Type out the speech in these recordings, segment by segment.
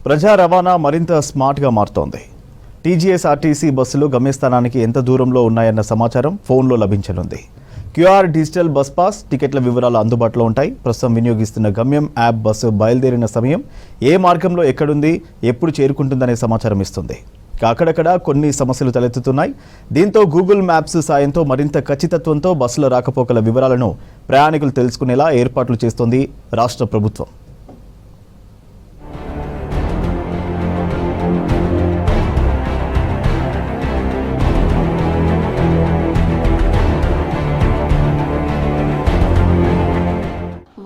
ప్రజా రవాణా మరింత స్మార్ట్గా మారుతోంది. టీజీఎస్ఆర్టీసీ బస్సులు గమ్యస్థానానికి ఎంత దూరంలో ఉన్నాయన్న సమాచారం ఫోన్లో లభించనుంది. క్యూఆర్ డిజిటల్ బస్ పాస్ టికెట్ల వివరాలు అందుబాటులో ఉంటాయి. ప్రస్తుతం వినియోగిస్తున్న గమ్యం యాప్ బస్సు బయలుదేరిన సమయం, ఏ మార్గంలో ఎక్కడుంది, ఎప్పుడు చేరుకుంటుందనే సమాచారం ఇస్తుంది. అక్కడక్కడ కొన్ని సమస్యలు తలెత్తుతున్నాయి. దీంతో గూగుల్ మ్యాప్స్ సాయంతో మరింత ఖచ్చితత్వంతో బస్సుల రాకపోకల వివరాలను ప్రయాణికులు తెలుసుకునేలా ఏర్పాట్లు చేస్తోంది రాష్ట్ర ప్రభుత్వం.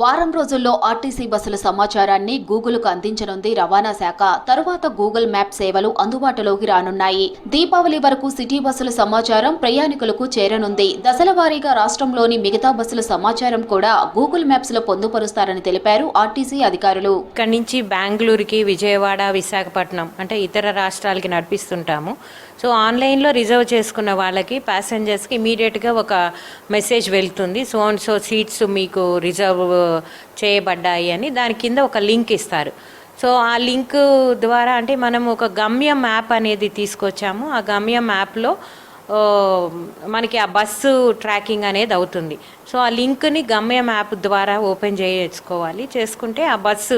వారం రోజుల్లో ఆర్టీసీ బస్సుల సమాచారాన్ని గూగుల్కు అందించనుంది రవాణా శాఖ. తరువాత గూగుల్ మ్యాప్ సేవలు అందుబాటులోకి రానున్నాయి. దీపావళి వరకు సిటీ బస్సుల సమాచారం ప్రయాణికులకు చేరనుంది. దశల వారీగా రాష్ట్రంలోని మిగతా బస్సుల సమాచారం కూడా గూగుల్ మ్యాప్స్ లో పొందుపరుస్తారని తెలిపారు ఆర్టీసీ అధికారులు. ఇక్కడి నుంచి బెంగళూరుకి, విజయవాడ, విశాఖపట్నం అంటే ఇతర రాష్ట్రాలకి నడిపిస్తుంటాము. సో ఆన్లైన్లో రిజర్వ్ చేసుకున్న వాళ్ళకి, ప్యాసింజర్స్కి ఇమీడియట్గా ఒక మెసేజ్ వెళ్తుంది. సో సీట్స్ మీకు రిజర్వ్ చేయబడ్డాయి అని. దాని కింద ఒక లింక్ ఇస్తారు. సో ఆ లింక్ ద్వారా అంటే మనం ఒక గమ్యం యాప్ అనేది తీసుకొచ్చాము. ఆ గమ్యం యాప్లో మనకి ఆ బస్సు ట్రాకింగ్ అనేది అవుతుంది. సో ఆ లింక్ని గమ్యం యాప్ ద్వారా ఓపెన్ చేసుకుంటే ఆ బస్సు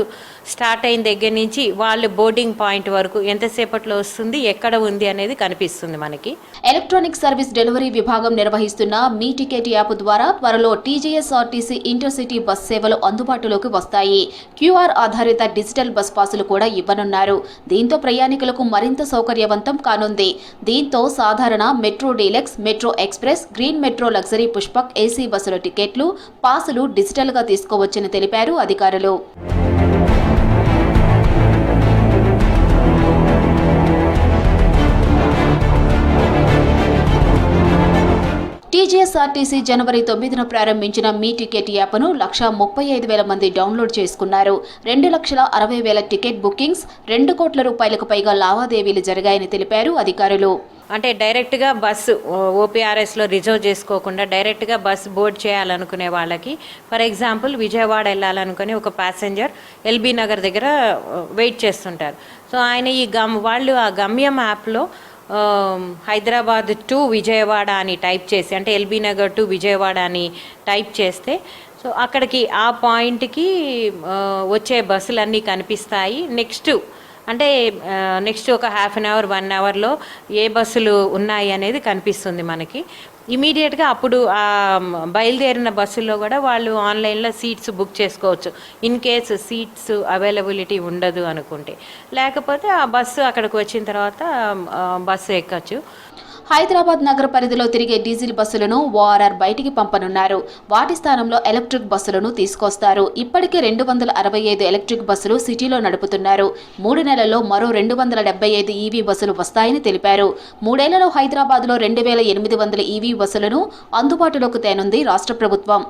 స్టార్ట్ అయిన దగ్గర నుంచి వాళ్ళు బోర్డింగ్ పాయింట్ వరకు ఎంతసేపట్లో వస్తుంది, ఎక్కడ ఉంది అనేది కనిపిస్తుంది మనకి. ఎలక్ట్రానిక్ సర్వీస్ డెలివరీ విభాగం నిర్వహిస్తున్న మీ టికెట్ యాప్ ద్వారా త్వరలో టీజీఎస్ఆర్టీసీ ఇంటర్సిటీ బస్ సేవలు అందుబాటులోకి వస్తాయి. క్యూఆర్ ఆధారిత డిజిటల్ బస్ పాసులు కూడా ఇవ్వనున్నారు. దీంతో ప్రయాణికులకు మరింత సౌకర్యవంతం కానుంది. దీంతో సాధారణ metro deluxe, metro express, green metro luxury Pushpak AC బస్సుల టికెట్లు, పాసులు డిజిటల్గా తీసుకోవచ్చని తెలిపారు అధికారులు. టీజీఎస్ఆర్టీసీ జనవరి 9న ప్రారంభించిన మీ టికెట్ యాప్ను 1,35,000 మంది డౌన్లోడ్ చేసుకున్నారు. 2,60,000 టికెట్ బుకింగ్స్, 2 కోట్ల రూపాయలకు పైగా లావాదేవీలు జరిగాయని తెలిపారు అధికారులు. అంటే డైరెక్ట్గా బస్సు ఓపీఆర్ఎస్లో రిజర్వ్ చేసుకోకుండా డైరెక్ట్గా బస్సు బోర్డ్ చేయాలనుకునే వాళ్ళకి, ఫర్ ఎగ్జాంపుల్ విజయవాడ వెళ్ళాలనుకుని ఒక ప్యాసింజర్ ఎల్బీ నగర్ దగ్గర వెయిట్ చేస్తుంటారు. సో ఆయన వాళ్ళు ఆ గమ్యం యాప్లో హైదరాబాద్ టు విజయవాడ అని టైప్ చేసి, అంటే ఎల్బీ నగర్ టు విజయవాడ అని టైప్ చేస్తే సో అక్కడికి ఆ పాయింట్కి వచ్చే బస్సులన్నీ కనిపిస్తాయి. నెక్స్ట్ ఒక హాఫ్ అన్ అవర్ 1 అవర్లో ఏ బస్సులు ఉన్నాయి అనేది కనిపిస్తుంది మనకి. ఇమీడియట్గా అప్పుడు బయలుదేరిన బస్సుల్లో కూడా వాళ్ళు ఆన్లైన్లో సీట్స్ బుక్ చేసుకోవచ్చు. ఇన్ కేసు సీట్స్ అవైలబిలిటీ ఉండదు అనుకుంటే, లేకపోతే ఆ బస్సు అక్కడికి వచ్చిన తర్వాత బస్సు ఎక్కచ్చు. హైదరాబాద్ నగర పరిధిలో తిరిగే డీజిల్ బస్సులను ఓఆర్ఆర్ బయటికి పంపనున్నారు. వాటి స్థానంలో ఎలక్ట్రిక్ బస్సులను తీసుకొస్తారు. ఇప్పటికే 265 ఎలక్ట్రిక్ బస్సులు సిటీలో నడుపుతున్నారు. 3 నెలల్లో మరో 275 ఈవీ బస్సులు వస్తాయని తెలిపారు. 3 ఏళ్లలో హైదరాబాద్లో 2,800 ఈవీ బస్సులను అందుబాటులోకి తేనుంది రాష్ట్ర ప్రభుత్వం.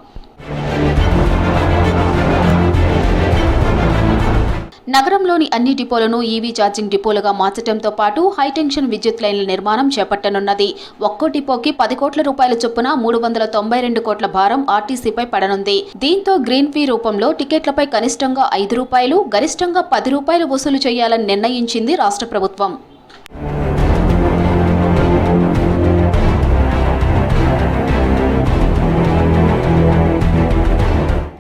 నగరంలోని అన్ని డిపోలను ఈవీ ఛార్జింగ్ డిపోలుగా మార్చడంతో పాటు హైటెన్షన్ విద్యుత్ లైన్ల నిర్మాణం చేపట్టనున్నది. ఒక్కో డిపోకి 10 కోట్ల రూపాయల చొప్పున 392 కోట్ల భారం ఆర్టీసీపై పడనుంది. దీంతో గ్రీన్ ఫీ రూపంలో టికెట్లపై కనిష్టంగా 5 రూపాయలు, గరిష్టంగా 10 రూపాయలు వసూలు చేయాలని నిర్ణయించింది రాష్ట్ర ప్రభుత్వం.